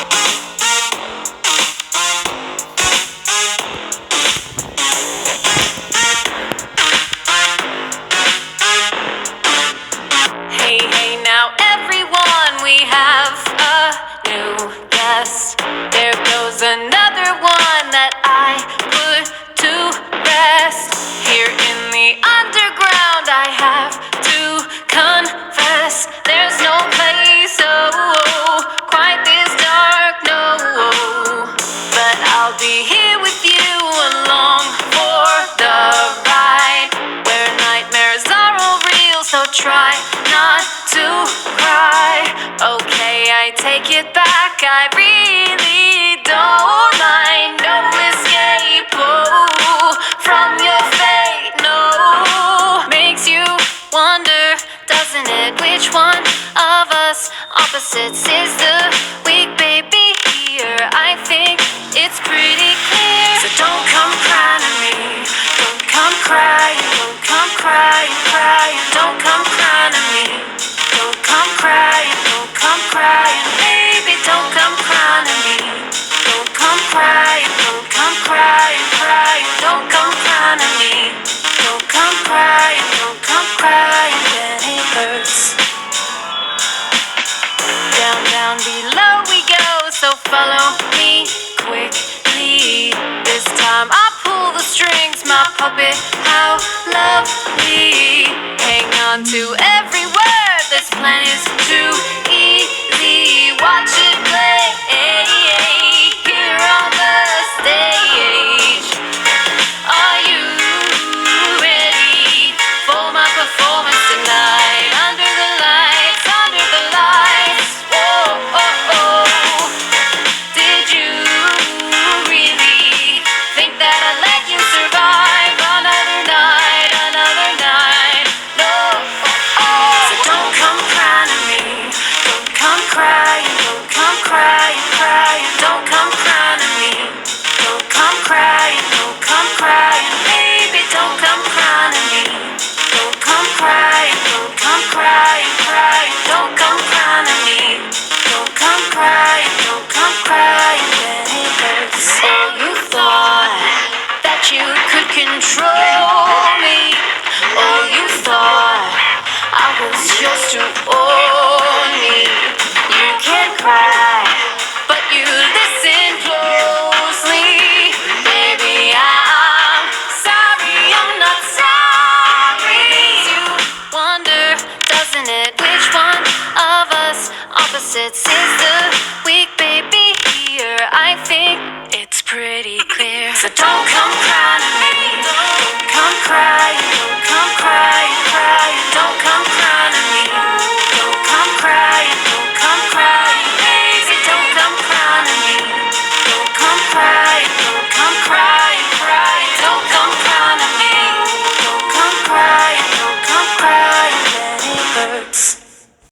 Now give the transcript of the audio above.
Hey, hey, now everyone, we have a new guest. There goes another one that I put to rest. Here in the underground, I have to confess, there's no place, oh, quite this dark, no. But I'll be here with you along for the ride, where nightmares are all real, so try not to cry. Okay, I take it back, I really don't mind. No escape, oh, from your fate, no. Makes you wonder, doesn't it, which one of us opposites is the weak baby here? I think it's pretty clear. So don't come crying to me, don't come crying, don't come crying, crying, don't come crying to me, don't come crying, don't come crying, baby, don't come crying to me, don't come crying, don't come crying, crying, don't come crying to me, don't come crying, don't come crying when it hurts. Down, down below we go, so follow me quickly. This time I pull the strings, my puppet, how lovely. Hang on to every word, this plan is too easy. Watch it